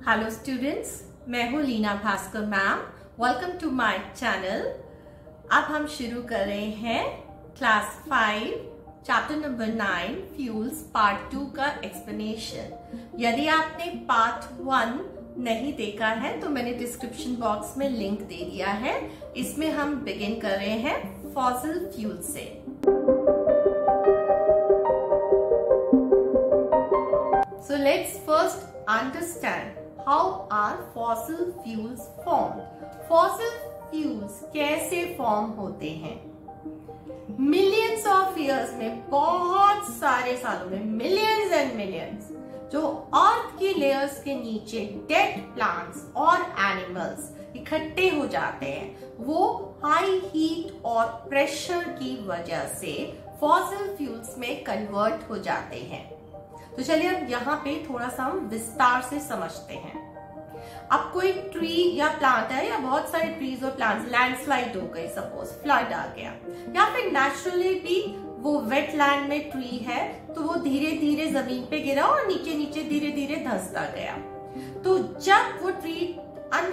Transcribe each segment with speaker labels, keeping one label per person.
Speaker 1: Hello students, मैं हूँ Leena Bhaskar ma'am. Welcome to my channel. अब हम शुरू कर रहे हैं class 5 chapter number 9 fuels part 2 का एक्सप्लेनेशन। यदि आपने पार्ट 1 नहीं देखा है तो मैंने डिस्क्रिप्शन बॉक्स में लिंक दे दिया है। इसमें हम बिगिन कर रहे हैं फॉसिल फ्यूल से। So let's first understand how are fossil fuels formed. Fossil fuels कैसे फॉर्म होते हैं? मिलियंस ऑफ इयर्स में, बहुत सारे सालों में, मिलियंस एंड मिलियंस, जो अर्थ की लेयर्स के नीचे डेड प्लांट्स और एनिमल्स इकट्ठे हो जाते हैं, वो हाई हीट और प्रेशर की वजह से फॉसिल फ्यूल्स में कन्वर्ट हो जाते हैं। तो चलिए अब यहाँ पे थोड़ा सा हम विस्तार से समझते हैं। अब कोई ट्री या प्लांट है, या बहुत सारे ट्रीज और प्लांट्स लैंडस्लाइड हो गए, सपोज फ्लड आ गया, या फिर नेचुरली भी वो वेट लैंड में ट्री है तो वो धीरे धीरे जमीन पे गिरा और नीचे नीचे धीरे धीरे धंसता गया। तो जब वो ट्री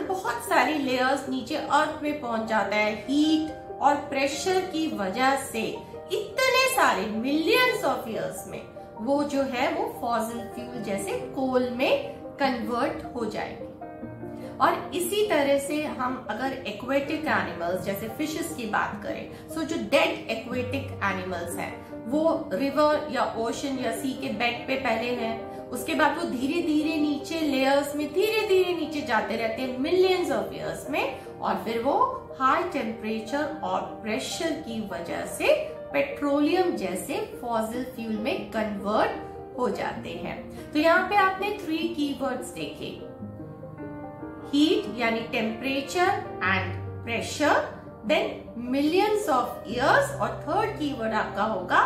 Speaker 1: बहुत सारी लेयर्स नीचे अर्थ में पहुंच जाता है, हीट और प्रेशर की वजह से इतने सारे मिलियंस ऑफ इयर्स में वो जो है वो फॉसिल फ्यूल जैसे कोल में कन्वर्ट हो जाएंगे। और इसी तरह से हम अगर एक्वेटिक एनिमल्स जैसे फिशेस की बात करें, सो जो डेड एक्वेटिक एनिमल्स हैं वो रिवर या ओशन या सी के बेड पे पहले हैं, उसके बाद वो धीरे धीरे नीचे लेयर्स में धीरे धीरे नीचे जाते रहते हैं मिलियंस ऑफ इयर्स में, और फिर वो हाई टेम्परेचर और प्रेशर की वजह से पेट्रोलियम जैसे फॉसिल फ्यूल में कन्वर्ट हो जाते हैं। तो यहाँ पे आपने 3 कीवर्ड्स देखे, हीट यानी temperature and pressure, then millions of years, और थर्ड कीवर्ड आपका होगा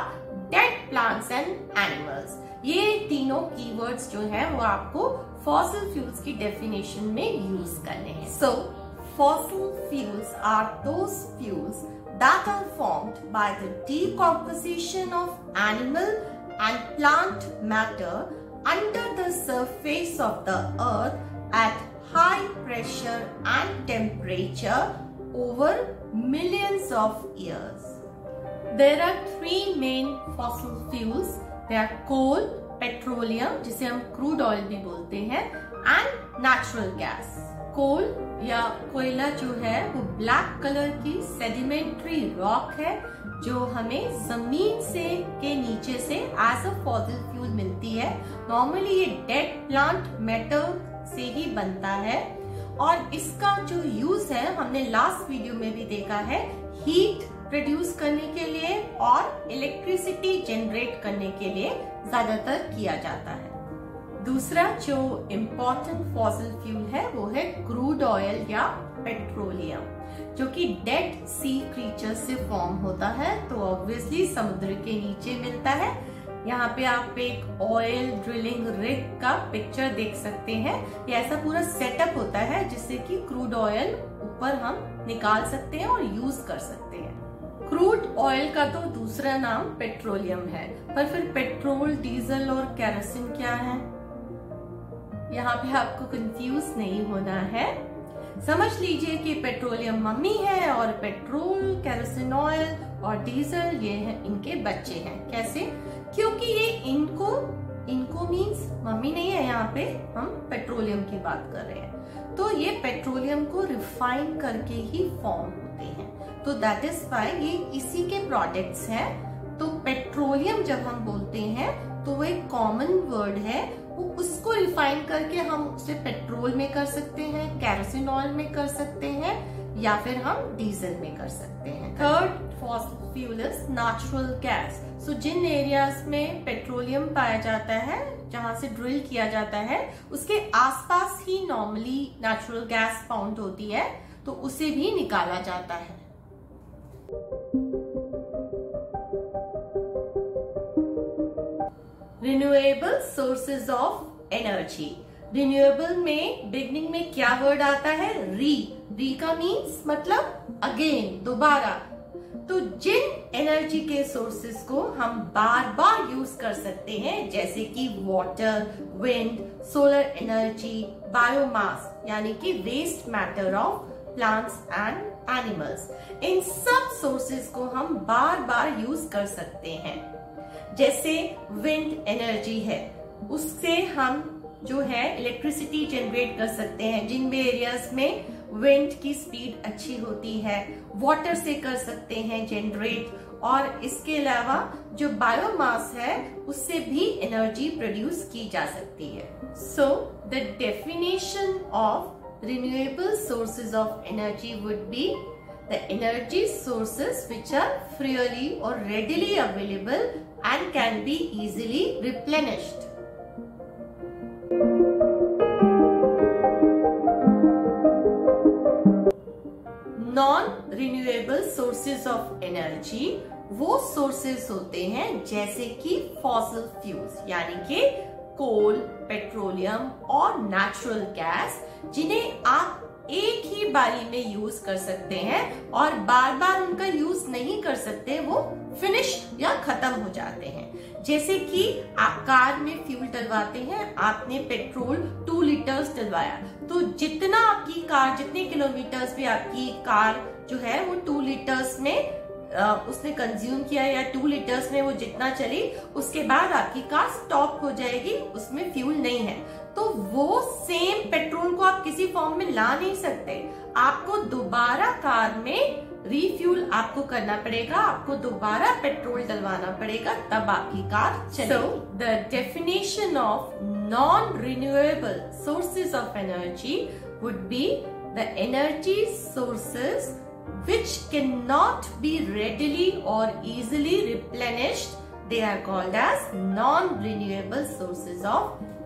Speaker 1: डेड प्लांट्स एंड एनिमल्स। ये तीनों कीवर्ड्स जो है वो आपको फॉसिल फ्यूल्स की डेफिनेशन में यूज करने हैं। सो fossil fuels are those fuels that are formed by the decomposition of animal and plant matter under the surface of the earth at high pressure and temperature over millions of years. There are 3 main fossil fuels. They are coal, petroleum जिसे हम crude oil भी बोलते हैं, and natural gas. कोल या कोयला जो है वो ब्लैक कलर की सेडिमेंट्री रॉक है जो हमें जमीन से के नीचे से एज अ फॉसिल फ्यूल मिलती है। नॉर्मली ये डेड प्लांट मेटल से ही बनता है, और इसका जो यूज है हमने लास्ट वीडियो में भी देखा है, हीट प्रोड्यूस करने के लिए और इलेक्ट्रिसिटी जनरेट करने के लिए ज्यादातर किया जाता है। दूसरा जो इम्पोर्टेंट फॉसिल फ्यूल है वो है क्रूड ऑयल या पेट्रोलियम, जो कि डेड सी क्रीचर से फॉर्म होता है, तो ऑब्वियसली समुद्र के नीचे मिलता है। यहाँ पे आप एक ऑयल ड्रिलिंग रिग का पिक्चर देख सकते हैं। ये ऐसा पूरा सेटअप होता है जिससे कि क्रूड ऑयल ऊपर हम निकाल सकते हैं और यूज कर सकते हैं। क्रूड ऑयल का तो दूसरा नाम पेट्रोलियम है, पर फिर पेट्रोल, डीजल और केरोसिन क्या है? यहाँ पे आपको कंफ्यूज नहीं होना है। समझ लीजिए कि पेट्रोलियम मम्मी है और पेट्रोल, केरोसिन ऑयल और डीजल ये है इनके बच्चे हैं। कैसे? क्योंकि ये इनको मीन्स मम्मी नहीं है, यहाँ पे हम पेट्रोलियम की बात कर रहे हैं। तो ये पेट्रोलियम को रिफाइन करके ही फॉर्म होते हैं, तो दैट इज व्हाई ये इसी के प्रोडक्ट्स हैं। तो पेट्रोलियम जब हम बोलते हैं तो वो एक कॉमन वर्ड है, वो उसको रिफाइन करके हम उसे पेट्रोल में कर सकते हैं, केरोसिन ऑयल में कर सकते हैं, या फिर हम डीजल में कर सकते हैं। Third fossil fuel is natural gas. So जिन एरियाज में पेट्रोलियम पाया जाता है, जहां से ड्रिल किया जाता है, उसके आसपास ही नॉर्मली नेचुरल गैस फाउंड होती है, तो उसे भी निकाला जाता है। Renewable sources of energy. Renewable में बिगनिंग में क्या वर्ड आता है? री का मीन्स मतलब अगेन, दोबारा। तो जिन एनर्जी के सोर्सेस को हम बार बार यूज कर सकते हैं, जैसे कि water, wind, solar energy, biomass यानी कि waste matter of plants and animals, इन सब सोर्सेस को हम बार बार यूज कर सकते हैं। जैसे विंड एनर्जी है, उससे हम जो है इलेक्ट्रिसिटी जनरेट कर सकते हैं जिन भी एरियाज में विंड की स्पीड अच्छी होती है। वाटर से कर सकते हैं जनरेट, और इसके अलावा जो बायोमास है उससे भी एनर्जी प्रोड्यूस की जा सकती है। So the definition of renewable sources of energy would be the energy sources which are freely or readily available and can be easily replenished. Non-renewable sources of energy वो sources होते हैं जैसे कि fossil fuels यानी कि कोल, petroleum और natural gas, जिन्हें आप एक ही बारी में यूज कर सकते हैं और बार बार उनका यूज नहीं कर सकते, वो फिनिश या खत्म हो जाते हैं। जैसे कि आप कार में फ्यूल डलवाते हैं, आपने पेट्रोल 2 लीटर्स डलवाया, तो जितना आपकी कार, जितने किलोमीटर्स भी आपकी कार जो है वो 2 लीटर्स में उसने कंज्यूम किया या 2 लीटर्स में वो जितना चली, उसके बाद आपकी कार स्टॉप हो जाएगी, उसमें फ्यूल नहीं है। तो वो सेम पेट्रोल को आप किसी फॉर्म में ला नहीं सकते, आपको दोबारा कार में रीफ्यूल आपको करना पड़ेगा, आपको दोबारा पेट्रोल डलवाना पड़ेगा, तब आपकी कार चलेगी। So, the definition of non-renewable sources of energy would be the energy sources which cannot be readily or easily replenished. They are called as non-renewable sources of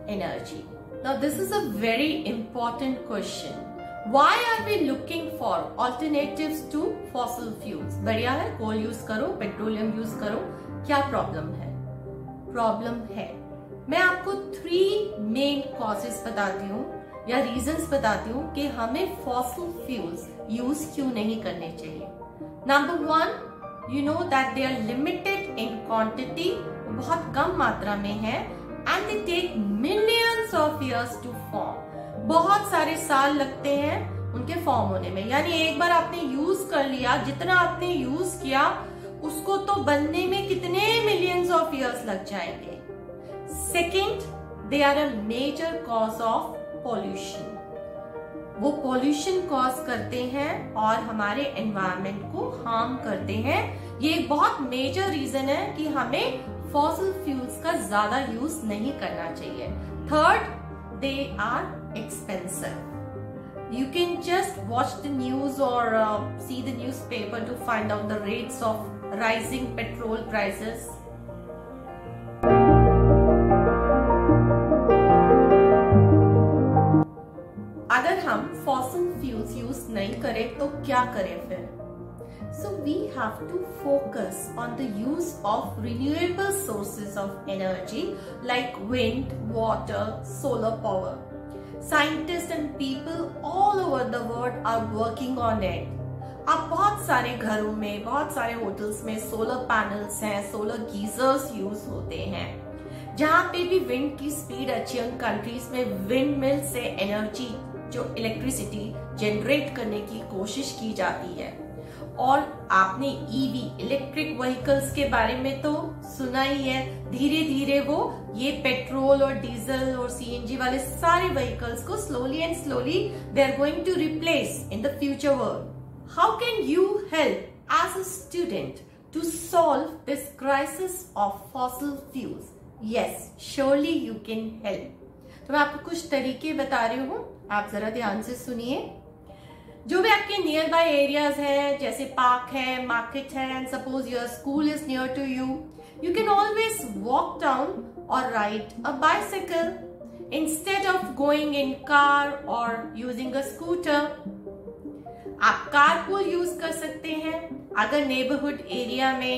Speaker 1: energy. Now this is a very important question. Why are we looking for alternatives to fossil fuels? बढ़िया है, कोल use करो, petroleum use करो, क्या problem है? Problem है, मैं आपको 3 main causes बताती हूँ या रीजंस बताती हूँ कि हमें फॉसिल फ्यूल्स यूज क्यों नहीं करने चाहिए। Number 1, you know that they are limited in quantity, बहुत कम मात्रा में है, and they take millions of years to form, बहुत सारे साल लगते हैं उनके फॉर्म होने में। यानी एक बार आपने यूज कर लिया, जितना आपने यूज किया उसको तो बनने में कितने मिलियंस ऑफ इयर्स लग जाएंगे। Second, they are a major cause of pollution, वो पॉल्यूशन कॉज करते हैं और हमारे एनवायरनमेंट को हार्म करते हैं। ये एक बहुत मेजर रीजन है कि हमें फॉसिल फ्यूल्स का ज्यादा यूज नहीं करना चाहिए। Third, they are expensive. You can just watch the news or see the newspaper to find out the rates of rising petrol prices. अगर हम fossil fuels use नहीं करें तो क्या करें फिर? So we have to focus on the use of renewable sources of energy like wind, water, solar power. Scientists and people all over the world are working on it. अब बहुत सारे घरों में, बहुत सारे होटल्स में सोलर पैनल्स हैं, solar geysers use होते हैं। जहाँ पे भी विंड की स्पीड अच्छी है, उन कंट्रीज में विंड मिल से एनर्जी, जो इलेक्ट्रिसिटी जनरेट करने की कोशिश की जाती है। और आपने ईवी, इलेक्ट्रिक व्हीकल्स के बारे में तो सुना ही है, धीरे धीरे वो ये पेट्रोल और डीजल और सीएनजी वाले सारे व्हीकल्स को slowly and slowly they are going to replace in the future world. How can you help as a student to solve this crisis of fossil fuels? Yes, surely you can help. तो मैं आपको कुछ तरीके बता रही हूँ, आप जरा ध्यान से सुनिए। जो भी आपके नियर बाय एरियाज हैं, जैसे पार्क है, मार्केट है, and suppose your school is near to you, you can always walk down or ride a bicycle instead of going in car or using a scooter. आप carpool use कर सकते हैं। अगर neighbourhood area में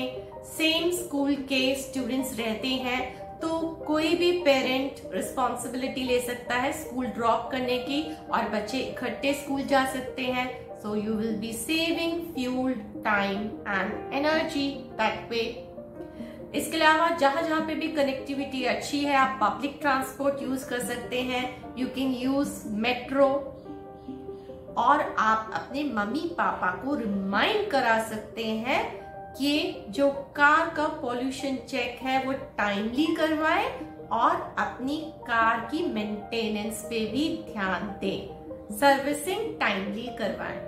Speaker 1: same school के students रहते हैं तो कोई भी पेरेंट रिस्पॉन्सिबिलिटी ले सकता है स्कूल ड्रॉप करने की, और बच्चे इकट्ठे स्कूल जा सकते हैं। So you will be saving fuel, time and energy that way. इसके अलावा जहां जहां पे भी कनेक्टिविटी अच्छी है, आप पब्लिक ट्रांसपोर्ट यूज कर सकते हैं. You can use metro. और आप अपने मम्मी पापा को रिमाइंड करा सकते हैं कि जो कार का पॉल्यूशन चेक है वो टाइमली करवाए और अपनी कार की मेंटेनेंस पे भी ध्यान दें. सर्विसिंग टाइमली करवाएं.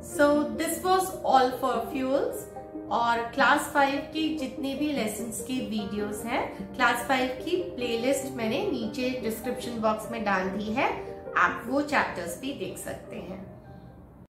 Speaker 1: So this was all for fuels. और क्लास 5 की जितने भी लेसन्स की वीडियोस हैं, क्लास 5 की प्लेलिस्ट मैंने नीचे डिस्क्रिप्शन बॉक्स में डाल दी है. आप वो चैप्टर्स भी देख सकते हैं.